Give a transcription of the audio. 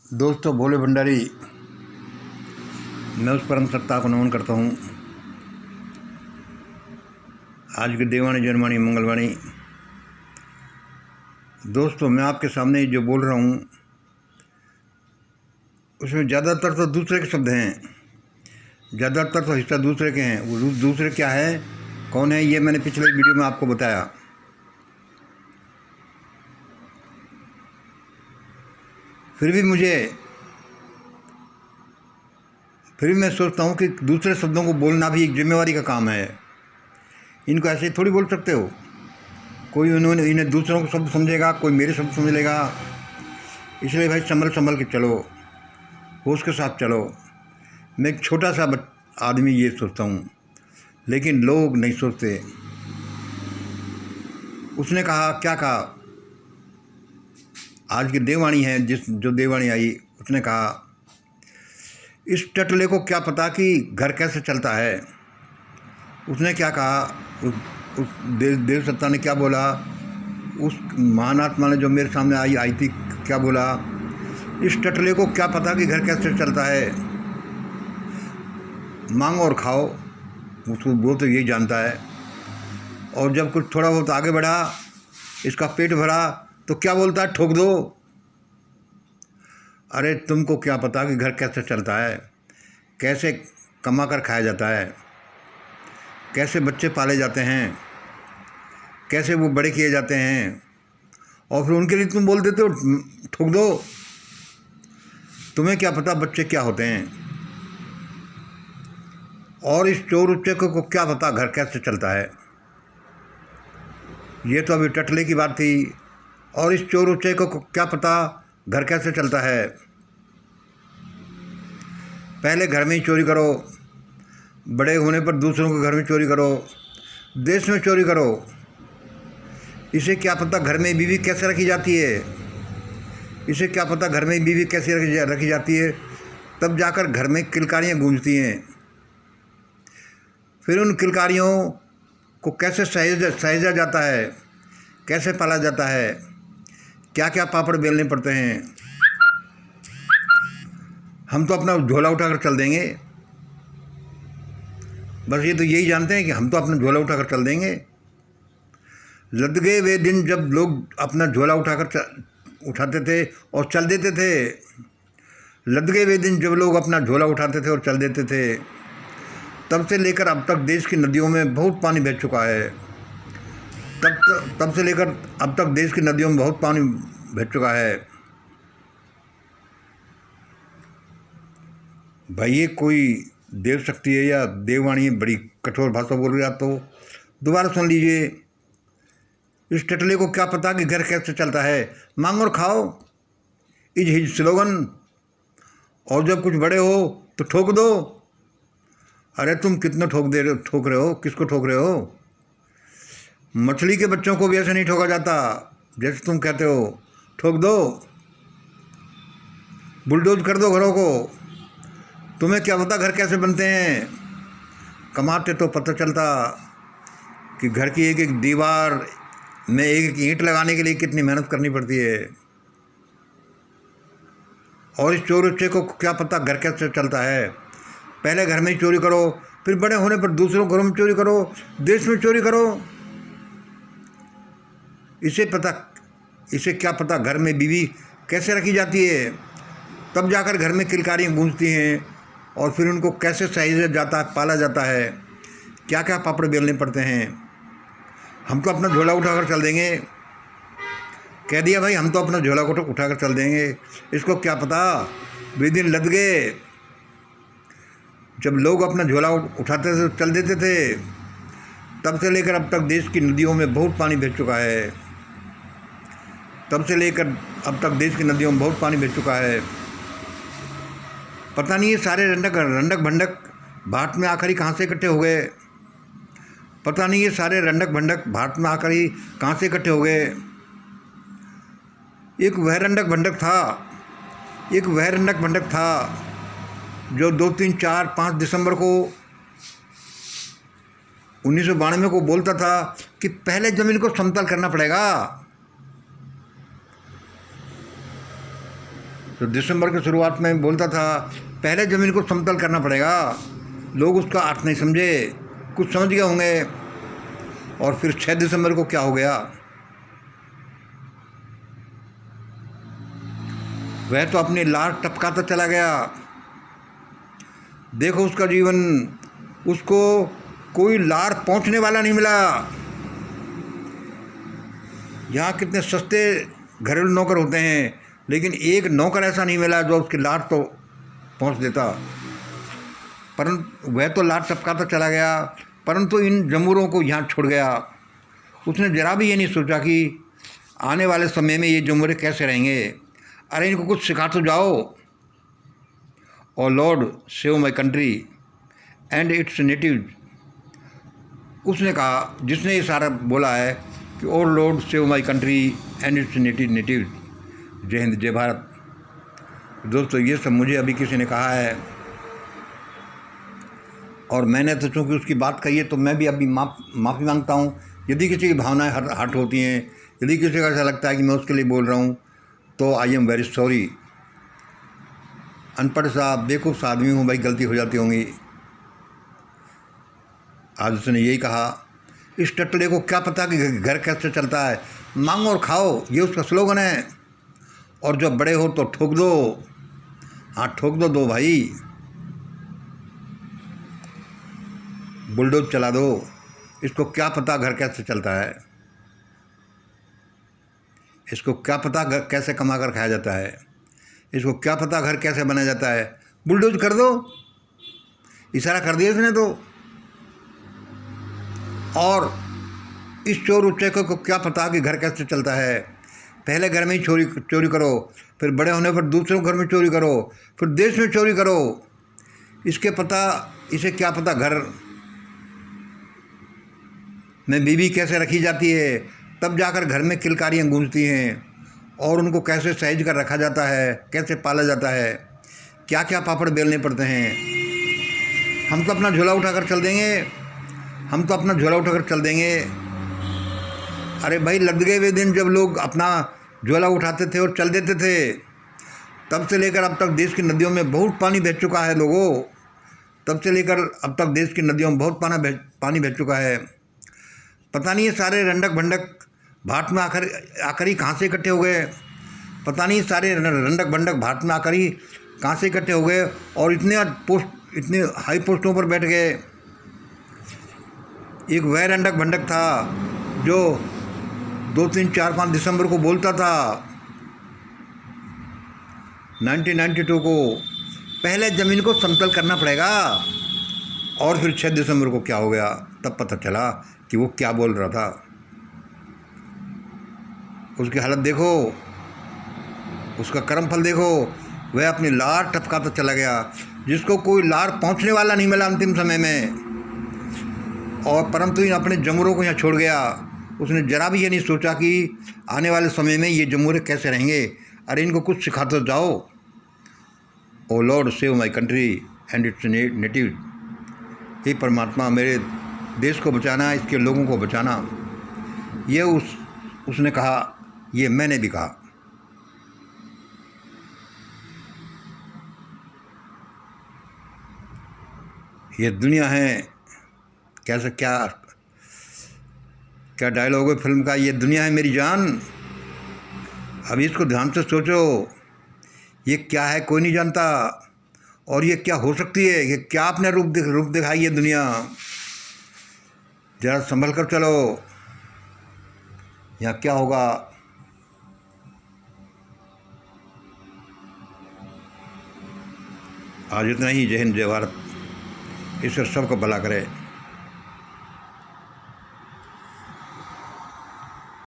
दोस्तों, भोले भंडारी, मैं उस परम सत्ता को नमन करता हूँ। आज की देवानी जनवाणी मंगलवाणी। दोस्तों, मैं आपके सामने जो बोल रहा हूँ उसमें ज़्यादातर तो दूसरे के शब्द हैं, ज़्यादातर तो हिस्सा दूसरे के हैं। वो दूसरे क्या है, कौन है, ये मैंने पिछले वीडियो में आपको बताया। फिर भी मैं सोचता हूँ कि दूसरे शब्दों को बोलना भी एक जिम्मेवारी का काम है। इनको ऐसे थोड़ी बोल सकते हो। कोई इन्हें दूसरों को शब्द समझेगा, कोई मेरे शब्द समझ लेगा। इसलिए भाई संभल के चलो, होश के साथ चलो। मैं एक छोटा सा आदमी ये सोचता हूँ, लेकिन लोग नहीं सोचते। उसने कहा, क्या कहा, आज की देववाणी है, जो देववाणी आई, उसने कहा, इस टटले को क्या पता कि घर कैसे चलता है। उसने क्या कहा, उस देव सत्ता ने क्या बोला, उस महान आत्मा ने जो मेरे सामने आई थी, क्या बोला, इस टटले को क्या पता कि घर कैसे चलता है। मांगो और खाओ, उसको वो तो यही जानता है। और जब कुछ थोड़ा बहुत आगे बढ़ा, इसका पेट भरा, तो क्या बोलता है, ठोक दो। अरे तुमको क्या पता कि घर कैसे चलता है, कैसे कमा कर खाया जाता है, कैसे बच्चे पाले जाते हैं, कैसे वो बड़े किए जाते हैं, और फिर उनके लिए तुम बोल देते हो ठोक दो। तुम्हें क्या पता बच्चे क्या होते हैं। और इस चोर उच्चे को क्या पता घर कैसे चलता है। ये तो अभी टटले की बात थी। और इस चोर उच्चे को क्या पता घर कैसे चलता है। पहले घर में ही चोरी करो, बड़े होने पर दूसरों के घर में चोरी करो, देश में चोरी करो। इसे क्या पता घर में बीवी कैसे रखी जाती है। इसे क्या पता घर में बीवी कैसे रखी जाती है। तब जाकर घर में किलकारियाँ गूंजती हैं। फिर उन किलकारियों को कैसे सहेजा जाता है, कैसे पाला जाता है, क्या क्या पापड़ बेलने पड़ते हैं। हम तो अपना झोला उठाकर चल देंगे। बस ये तो यही जानते हैं कि हम तो अपना झोला उठाकर चल देंगे। लद गए वे दिन जब लोग अपना झोला उठाते थे और चल देते थे। लद गए वे दिन जब लोग अपना झोला उठाते थे और चल देते थे। तब से लेकर अब तक देश की नदियों में बहुत पानी बह चुका है। तब से लेकर अब तक देश की नदियों में बहुत पानी बह चुका है। भाई ये कोई देव शक्ति है या देववाणी है। बड़ी कठोर भाषा बोल रही आप तो दोबारा सुन लीजिए। इस टटले को क्या पता कि घर कैसे चलता है। मांग और खाओ इज हिज स्लोगन। और जब कुछ बड़े हो तो ठोक दो। अरे तुम कितना ठोक रहे हो, किसको ठोक रहे हो। मछली के बच्चों को भी ऐसे नहीं ठोका जाता जैसे तुम कहते हो। ठोक दो, बुलडोज कर दो घरों को। तुम्हें क्या पता घर कैसे बनते हैं। कमाते तो पता चलता कि घर की एक एक दीवार में एक एक ईंट लगाने के लिए कितनी मेहनत करनी पड़ती है। और इस चोर उच्चे को क्या पता घर कैसे चलता है। पहले घर में ही चोरी करो, फिर बड़े होने पर दूसरों घरों में चोरी करो, देश में चोरी करो। इसे क्या पता घर में बीवी कैसे रखी जाती है। तब जाकर घर में किलकारियाँ गूंजती हैं। और फिर उनको कैसे सहेजा जाता है, पाला जाता है, क्या क्या पापड़ बेलने पड़ते हैं। हम तो अपना झोला उठाकर चल देंगे। कह दिया भाई, हम तो अपना झोला उठाकर चल देंगे। इसको क्या पता वे दिन लद गए जब लोग अपना झोला उठाते थे, चल देते थे। तब से लेकर अब तक देश की नदियों में बहुत पानी बह चुका है। तब से लेकर अब तक देश की नदियों में बहुत पानी बह चुका है। पता नहीं ये सारे रंडक भंडक भारत में आकर ही कहाँ से इकट्ठे हो गए। पता नहीं ये सारे रंडक भंडक भारत में आकर ही कहाँ से इकट्ठे हो गए। एक वह रंडक भंडक था जो 2, 3, 4, 5 दिसंबर को 1992 को बोलता था कि पहले ज़मीन को समतल करना पड़ेगा। तो दिसंबर की शुरुआत में बोलता था पहले ज़मीन को समतल करना पड़ेगा, लोग उसका अर्थ नहीं समझे, कुछ समझ गए होंगे। और फिर 6 दिसंबर को क्या हो गया, वह तो अपनी लार टपकाता चला गया। देखो उसका जीवन, उसको कोई लार पहुंचने वाला नहीं मिला। यहाँ कितने सस्ते घरेलू नौकर होते हैं, लेकिन एक नौकर ऐसा नहीं मिला जो उसकी लार तो पहुंच देता। परंतु वह तो लार टपकाता चला गया, परंतु इन जमूरों को यहाँ छोड़ गया। उसने जरा भी ये नहीं सोचा कि आने वाले समय में ये जमूरे कैसे रहेंगे। अरे इनको कुछ सिखा तो जाओ। और lord save my country and its native, उसने कहा, जिसने ये सारा बोला है कि O lord save my country and its native. जय हिंद, जय भारत। दोस्तों ये सब मुझे अभी किसी ने कहा है, और मैंने तो चूँकि उसकी बात कही है तो मैं भी अभी माफ़ी मांगता हूँ। यदि किसी की भावनाएं हर्ट होती हैं, यदि किसी को ऐसा लगता है कि मैं उसके लिए बोल रहा हूँ, तो आई एम वेरी सॉरी। अनपढ़ सा बेवकूफ़ सा आदमी हूँ भाई, गलती हो जाती होंगी। आज उसने यही कहा, इस टटले को क्या पता कि घर कैसे चलता है, मांगो और खाओ, ये उसका स्लोगन है। और जब बड़े हो तो ठोक दो, हाँ ठोक दो भाई, बुलडोज चला दो। इसको क्या पता घर कैसे चलता है, इसको क्या पता घर कैसे कमा कर खाया जाता है, इसको क्या पता घर कैसे बनाया जाता है। बुलडोज कर दो, इशारा कर दिया इसने तो। और इस चोर उच्चैकों को क्या पता कि घर कैसे चलता है। पहले घर में ही चोरी करो, फिर बड़े होने पर दूसरों घर में चोरी करो, फिर देश में चोरी करो। इसे क्या पता घर में बीवी कैसे रखी जाती है, तब जाकर घर में किलकारियाँ गूंजती हैं, और उनको कैसे सहेज कर रखा जाता है, कैसे पाला जाता है, क्या क्या पापड़ बेलने पड़ते हैं। हम तो अपना झोला उठाकर चल देंगे, अरे भाई लग गए वे दिन जब लोग अपना झोला उठाते थे और चल देते थे। तब से लेकर अब तक देश की नदियों में बहुत पानी बह चुका है लोगों, तब से लेकर अब तक देश की नदियों में बहुत पानी बह चुका है। पता नहीं ये सारे रंडक भंडक भाट में आकर ही कहाँ से इकट्ठे हो गए, पता नहीं सारे रंडक भंडक भाट में आकर ही कहाँ से इकट्ठे हो गए, और इतने हाई पोस्टों पर बैठ गए। एक वह रंडक भंडक था जो 2, 3, 4, 5 दिसंबर को बोलता था 1992 को, पहले ज़मीन को समतल करना पड़ेगा। और फिर 6 दिसंबर को क्या हो गया, तब पता चला कि वो क्या बोल रहा था। उसकी हालत देखो, उसका कर्मफल देखो, वह अपनी लार टपकाता चला गया, जिसको कोई लार पहुंचने वाला नहीं मिला अंतिम समय में। और परंतु इन अपने जमूरों को यहाँ छोड़ गया। उसने जरा भी ये नहीं सोचा कि आने वाले समय में ये जमूरे कैसे रहेंगे। अरे इनको कुछ सिखाते जाओ। O lord save my country and its native. हे परमात्मा, मेरे देश को बचाना, इसके लोगों को बचाना। ये उसने कहा, ये मैंने भी कहा। ये दुनिया है, कैसे क्या डायलॉग है फिल्म का, ये दुनिया है मेरी जान। अब इसको ध्यान से सोचो, ये क्या है कोई नहीं जानता, और ये क्या हो सकती है, ये क्या अपने रूप दिखाई है दुनिया। जरा संभल कर चलो, यहाँ क्या होगा। आज इतना ही। जय हिंद, जय भारत। ईश्वर सबको भला करे।